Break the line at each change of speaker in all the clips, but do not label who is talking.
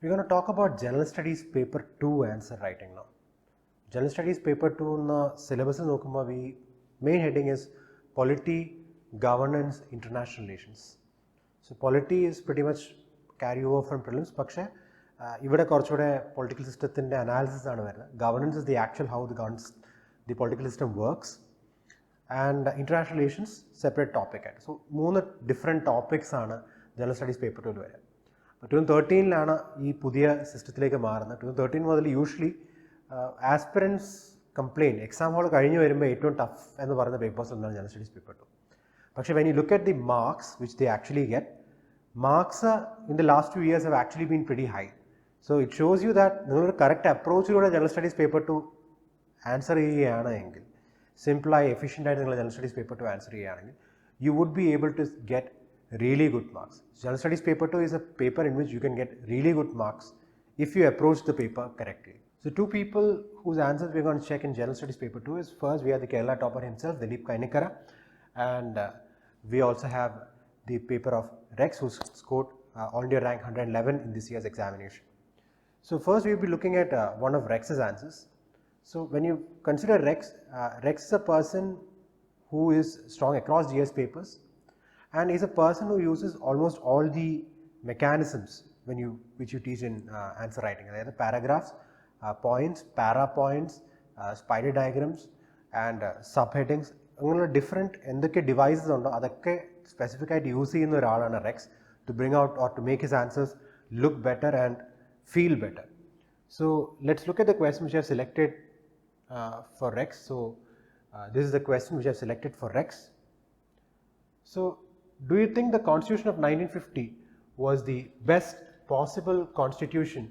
We're going to talk about General Studies Paper 2 answer writing now. General Studies Paper 2 syllabus main heading is Polity, Governance, International Relations. So polity is pretty much carry over from prelims, പക്ഷേ ഇവിടെ കുറച്ചുകൂടെ political systemത്തിൻ്റെ analysis ആണ് വരുന്നത്. Governance is the actual how the political system works, and international relations separate topic ആയിട്ട്. So മൂന്ന് different topics ആണ് General Studies Paper 2 വരിക. 2013 ഈ പുതിയ സിസ്റ്റത്തിലേക്ക് മാറുന്നത്. 2013 മുതൽ usually aspirants complain exam whole കഴിഞ്ഞ് വരുമ്പോൾ ഏറ്റവും ടഫ് എന്ന് പറയുന്ന പേപ്പേഴ്സ് ഒന്നാണ് ജനറൽ സ്റ്റഡീസ് പേപ്പർ 2. പക്ഷേ when you look at the marks which they actually get, marks in the last 2 years have actually been pretty high. So it shows you that നിങ്ങളൊരു correct അപ്രോച്ചിലൂടെ general studies paper 2 answer ചെയ്യുകയാണ് എങ്കിൽ, സിമ്പിളായി എഫിഷ്യൻ്റായിട്ട് നിങ്ങൾ general studies paper 2 answer ചെയ്യുകയാണെങ്കിൽ, you would be able to get really good marks. General Studies Paper 2 is a paper in which you can get really good marks if you approach the paper correctly. So two people whose answers we're going to check in General Studies Paper 2 is, first we have the Kerala topper himself, Dilip K, and we also have the paper of Rex, who scored All India rank 111 in this year's examination. So first we will be looking at one of Rex's answers. So when you consider Rex, Rex is a person who is strong across GS papers, and is a person who uses almost all the mechanisms which you teach in answer writing. There are paragraphs, points, para points, spider diagrams, and subheadings. Different devices undo adakke specific aayittu use cheyyunna oralana Rex to bring out or to make his answers look better and feel better. So let's look at the question which I have selected for Rex. So this is the question which I have selected for Rex. So do you think the Constitution of 1950 was the best possible constitution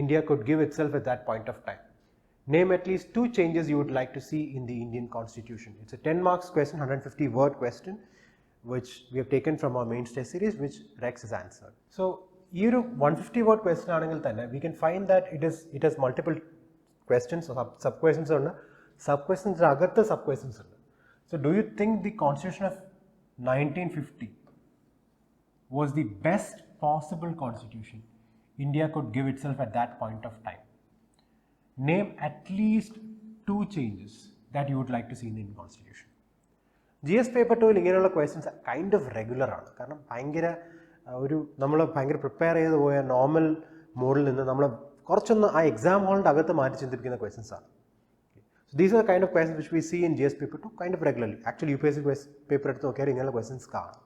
India could give itself at that point of time? Name at least 2 changes you would like to see in the Indian Constitution. It's a 10 marks question, 150 word question, which we have taken from our mains test series, which Rex has answered. So, this 150 word question, we can find that it has multiple questions, sub questions, sub questions, sub questions. So, do you think the Constitution of 1950 was the best possible constitution India could give itself at that point of time? Name at least 2 changes that you would like to see in the Indian Constitution. GS paper 2 ഇങ്ങനെയുള്ള questions kind of regular ആണ്. കാരണം നമ്മൾ ഭയങ്കര prepare ചെയ്ത് പോയ normal മോഡിൽ നിന്ന് നമ്മൾ കുറച്ചൊന്ന് ആ എക്സാം ഹോളിൻ്റെ അകത്ത് മാറ്റി ചിന്തിപ്പിക്കുന്ന questions ആണ്. So these are the kind of questions which we see in GS paper 2 kind of regularly. Actually UPSC paper എടുത്ത് നോക്കിയാൽ ഇങ്ങനെയുള്ള questions കാണാം.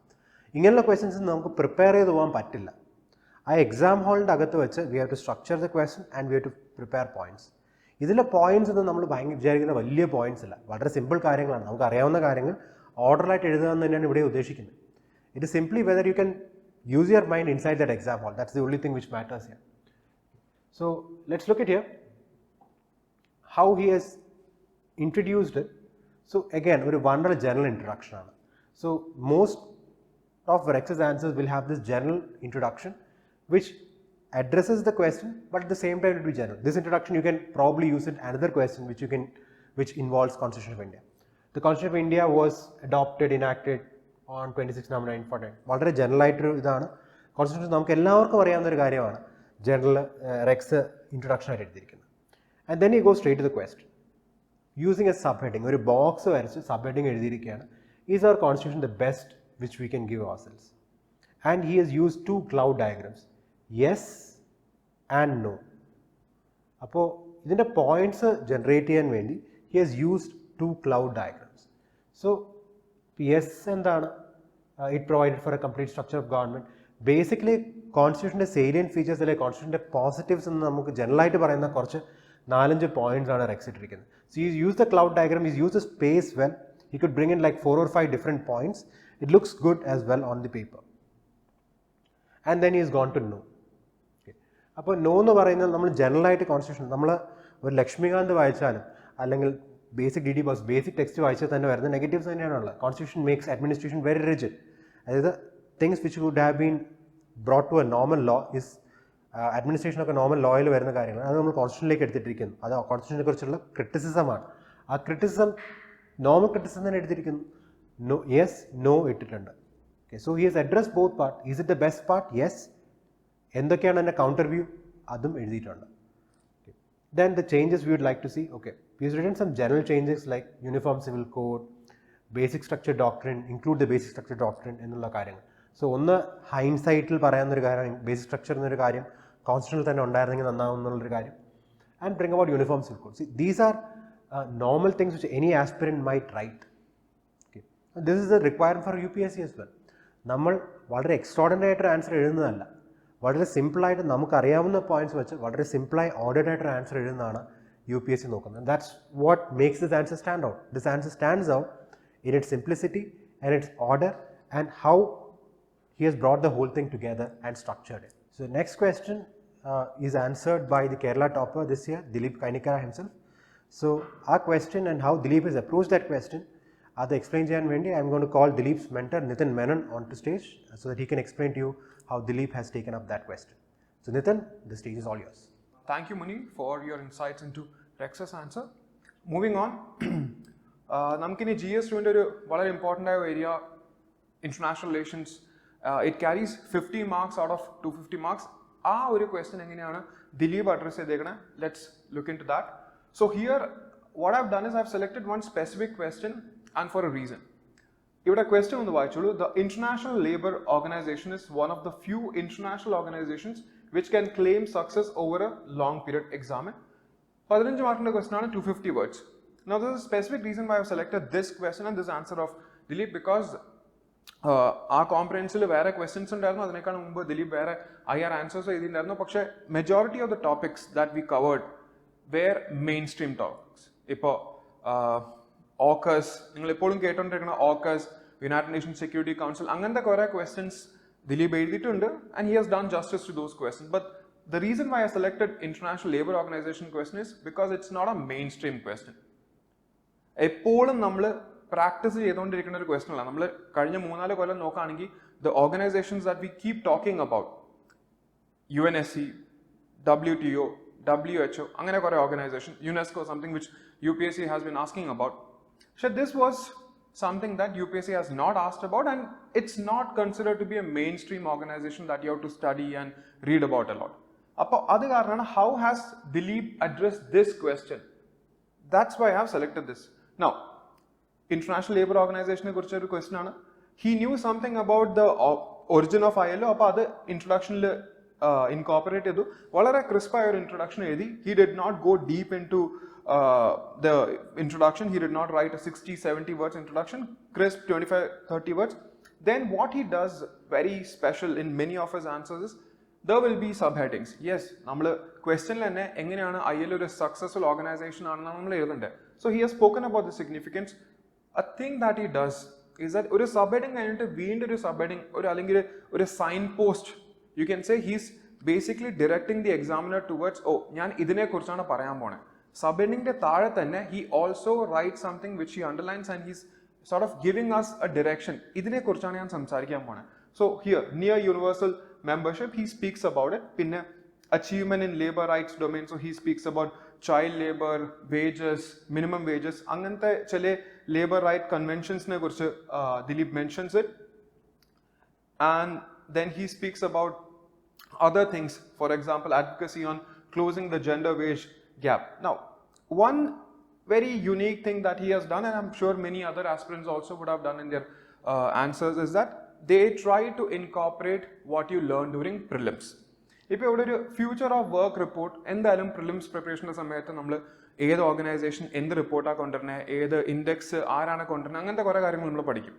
ഇങ്ങനെയുള്ള questions നമുക്ക് പ്രിപ്പയർ ചെയ്ത് പോകാൻ പറ്റില്ല. ആ എക്സാം ഹോളിൻ്റെ അകത്ത് വെച്ച് we have to structure the question and we have to prepare points. ഇതിലെ പോയിന്റ്സ് ഒന്നും നമ്മൾ വിചാരിക്കുന്ന വലിയ പോയിന്റ്സ് അല്ല, വളരെ സിമ്പിൾ കാര്യങ്ങളാണ്. നമുക്ക് അറിയാവുന്ന കാര്യങ്ങൾ ഓർഡറായിട്ട് എഴുതുക എന്ന് തന്നെയാണ് ഇവിടെ ഉദ്ദേശിക്കുന്നത്. It is simply whether you can use your mind inside that exam whole. That's the only thing which matters here. So let's look it here how he has introduced it. So again, a wonderful general introduction. So most of Rex's answers will have this general introduction which addresses the question, but at the same time it will be general. This introduction you can probably use it another question which involves Constitution of India. The Constitution of India was adopted, enacted on 26 November 1949. വളരെ general ആയിട്ടൊരു ഇതാണ്. Constitution നമുക്ക് എല്ലാവർക്കും അറിയാവുന്ന ഒരു കാര്യമാണ്. General Rex introduction ആയിട്ട് എഴുതിയിരിക്കുന്നത്. And then he goes straight to the question. Using a subheading, ഒരു ബോക്സ് വരച്ച് സബ്ഹെഡിങ് എഴുതിയിരിക്കുകയാണ്. Is our constitution the best which we can give ourselves? And he has used 2 cloud diagrams, yes and no. അപ്പോൾ ഇതിൻ്റെ points generate ചെയ്യാൻ വേണ്ടി he has used 2 cloud diagrams. So yes എന്താണ്? It provided for a complete structure of government. Basically കോൺസ്റ്റിറ്റ്യൂഷൻ്റെ salient features അല്ലെ കോൺസ്റ്റിറ്റ്യൂഷൻ്റെ positives എന്ന് നമുക്ക് ജനറലായിട്ട് പറയുന്ന കുറച്ച് 4-5 points ആണ് Rex ഇട്ടിരിക്കുന്നത്. So he's used the cloud diagram, he's used the space well. He could bring in like 4 or 5 different points. It looks good as well on the paper. And then he has gone to no. അപ്പോൾ no എന്ന് പറയുന്നത് നമ്മൾ ജനറലായിട്ട് constitution നമ്മൾ ഒരു ലക്ഷ്മികാന്ത് വായിച്ചാലും അല്ലെങ്കിൽ basic D D Bose basic text വായിച്ചാൽ തന്നെ വരുന്ന നെഗറ്റീവ്സ് തന്നെയാണുള്ളത്. Constitution makes administration very rigid. അതായത് things which would have been brought to a normal law is അഡ്മിനിസ്ട്രേഷനൊക്കെ നോർമൽ ലോയിൽ വരുന്ന കാര്യങ്ങൾ അത് നമ്മൾ കോൺസ്റ്റിറ്റ്യൂഷനിലേക്ക് എടുത്തിട്ടിരിക്കുന്നു. അത് കോൺസ്റ്റിറ്റ്യൂഷനെ കുറിച്ചുള്ള ക്രിറ്റിസിസമാണ്. ആ ക്രിറ്റിസിസം നോർമൽ ക്രിറ്റിസിസം തന്നെ എടുത്തിരിക്കുന്നു. നോ യെസ് നോ ഇട്ടിട്ടുണ്ട്. Okay, so he has address both part. Is it the best part? Yes. എന്തൊക്കെയാണ് എൻ്റെ കൗണ്ടർ വ്യൂ? അതും എഴുതിയിട്ടുണ്ട്. Then the changes we would like to see, okay, we've written some general changes like uniform civil code, basic structure doctrine, include the basic structure doctrine എന്നുള്ള കാര്യങ്ങൾ. So ഒന്ന് ഹൈൻസൈറ്റിൽ പറയാവുന്നൊരു കാര്യം basic structure എന്നൊരു കാര്യം കോൺസ്റ്റിറ്റ്യൂഷനിൽ തന്നെ ഉണ്ടായിരുന്നെങ്കിൽ നന്നാവും എന്നുള്ളൊരു കാര്യം. And bring about uniform civil code. These are normal things which any aspirant might write. Okay. This is the requirement for UPSC as well. നമ്മൾ വളരെ എക്സ്ട്രോർഡിനറി ആയിട്ടൊരു ആൻസർ എഴുതുന്നതല്ല, വളരെ സിമ്പിളായിട്ട് നമുക്കറിയാവുന്ന പോയിന്റ്സ് വെച്ച് വളരെ സിമ്പിളായി ഓർഡേഡ് ആയിട്ടൊരു ആൻസർ എഴുതുന്നതാണ് UPSC നോക്കുന്നത്. That's what makes this answer stand out. This answer stands out in its simplicity and its order and how he has brought the whole thing together and structured it. So next question is answered by the Kerala topper this year, Dilip K himself. So our question and how Dilip has approached that question are the explain cheyan vendi. I am going to call Dilip's mentor Nitin Menon onto stage so that he can explain to you how Dilip has taken up that question. So Nitin, the stage is all yours.
Thank you Muni for your insights into Rex's answer. Moving on, നമുക്കിനി GS student ഒരു വളരെ important ആയ area international relations. It carries 50 marks out of 250 marks. ആ ഒരു question എങ്ങനെയാണ് Dileep address ചെയ്തേക്കണേ? Let's look into that. So here what I have done is I have selected one specific question and for a reason. ഇവിടെ question ഒന്ന് വായിച്ചോളൂ. The international labour organisation is one of the few international organisations which can claim success over A long period examine. 15 മാർക്കിൻ്റെ question ആണ്, 250 words. Now there is a specific reason why I have selected this question and this answer of Dilip, because our comprehensive വേറെ questions ഉണ്ടായിരുന്നു, അതിനേക്കാൾ മുമ്പ് ദിലീപ് വേറെ IR answers എഴുതിയിട്ടുണ്ടായിരുന്നു. പക്ഷേ majority of the topics that we covered were mainstream topics. ഇപ്പോൾ AUKUS, നിങ്ങൾ എപ്പോഴും കേട്ടോണ്ടിരിക്കുന്ന AUKUS, United Nations Security Council, അങ്ങനത്തെ കുറേ ക്വസ്റ്റ്യൻസ് ദിലീപ് എഴുതിയിട്ടുണ്ട്. And he has done justice to those questions. But the reason why I selected International Labour Organization question is because it's not a mainstream question. എപ്പോഴും നമ്മൾ practice ചെയ്തുകൊണ്ടിരിക്കുന്ന ഒരു question അല്ല. നമ്മൾ കഴിഞ്ഞ 3-4 കൊല്ലം നോക്കുകയാണെങ്കിൽ the organisations that we keep talking about, UNSC, WTO, WHO, അങ്ങനെ കുറേ organisation, UNESCO, something which UPSC has been asking about. പക്ഷേ this was something that UPSC has not asked about, and it's not considered to be a mainstream organization that you have to study and read about a lot. അപ്പോൾ അത് കാരണമാണ് how has Dilip addressed this question? That's why I have selected this. Now, International Labour Organization കുറിച്ച് ഒരു question ആണ്. He knew something about the origin of ILO. അപ്പോൾ അത് ഇൻട്രൊഡക്ഷനിൽ incorporate ചെയ്തു. വളരെ ക്രിസ്പായ ഒരു ഇൻട്രൊഡക്ഷൻ എഴുതി. He did not go deep into the introduction. He did not write a 60-70 words introduction, crisp 25-30 words. Then what he does very special in many of his answers is there will be subheadings. Yes, നമ്മൾ ക്വസ്റ്റ്യനിൽ തന്നെ എങ്ങനെയാണ് ILO ഒരു successful organisation ആണെന്നാണ് നമ്മൾ എഴുതേണ്ടത്. So he has spoken about the significance. A thing that he does is that ഒരു സബ്ഹെഡിങ് കഴിഞ്ഞിട്ട് വീണ്ടും ഒരു സബ്ഹെഡിങ്, ഒരു അല്ലെങ്കിൽ ഒരു signpost, you can say he's basically directing the examiner towards, ഓ ഞാൻ ഇതിനെക്കുറിച്ചാണ് പറയാൻ പോണേ. സബ്ഹെഡിങ്ങിന്റെ താഴെ തന്നെ he also writes something which he underlines and he's sort of giving us a direction. ഇതിനെക്കുറിച്ചാണ് ഞാൻ സംസാരിക്കാൻ പോണേ. So here, near universal membership, he speaks about it. പിന്നെ achievement in labor rights domain, so he speaks about child labor, wages, minimum wages, അങ്ങനത്തെ ചില labor right conventionsനെ കുറിച്ച് Dilip mentions it. And then he speaks about other things, for example advocacy on closing the gender wage gap. Now one very unique thing that he has done, and I'm sure many other aspirants also would have done in their answers, is that they try to incorporate what you learn during prelims. ഇപ്പോൾ ഇവിടെ ഒരു future of work report എന്തായാലും prelims പ്രിപ്പറേഷൻ്റെ സമയത്ത് നമ്മൾ ഏത് organisation എന്ത് റിപ്പോർട്ടാണ് കൊണ്ടുവരുന്നത്, ഏത് ഇൻഡെക്സ് ആരാണ് കൊണ്ടുവരുന്നത്, അങ്ങനത്തെ കുറേ കാര്യങ്ങൾ നമ്മൾ പഠിക്കും.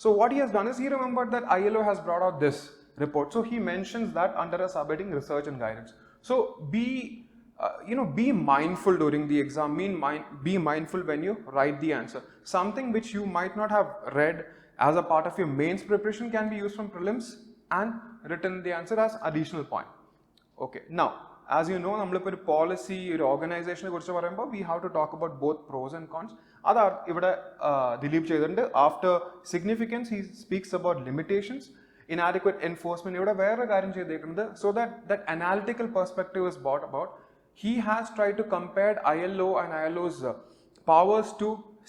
So what he has done is he remembered that ILO has brought out this report. So he mentions that under a subheading research and guidance. So be mindful during the exam. Be mindful when you write the answer. Something which you might not have read as a part of your mains preparation can be used from prelims and written the answer as additional point. Okay. Now, as you know, നമ്മളിപ്പോൾ ഒരു policy, ഒരു ഓർഗനൈസേഷനെ കുറിച്ച് പറയുമ്പോൾ we have to talk about both pros and cons. അതാണ് ഇവിടെ ദിലീപ് ചെയ്തിട്ടുണ്ട്. After significance, he speaks about limitations, inadequate enforcement. ഇവിടെ വേറെ കാര്യം ചെയ്തേക്കുന്നത്, so that analytical perspective is brought about. He has tried to compare ILO and ILO's powers to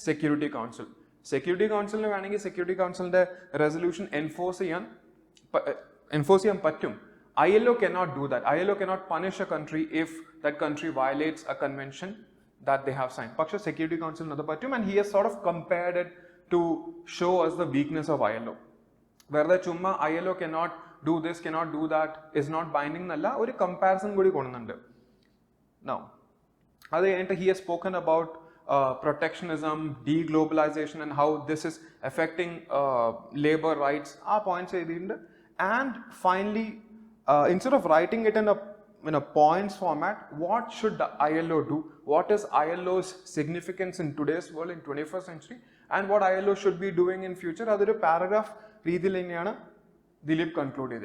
Security Council. Security Councilന് വേണമെങ്കിൽ security കൗൺസിലിന്റെ resolution enforce ചെയ്യാൻ പറ്റും. ILO cannot do that. ILO cannot punish a country if that country violates a convention that they have signed. Paksha Security Council another pattum, and he has sort of compared it to show us the weakness of ILO. Where the chumma ILO cannot do this, cannot do that, is not binding nalla, or comparison gudi konunundu. Now, he has spoken about protectionism, deglobalization, and how this is affecting labor rights. Our points and finally, instead of writing it in a points format, what should the ILO do? What is ILO's significance in today's world, in 21st century, and what ILO should be doing in future? That's a paragraph. Dilip concluded.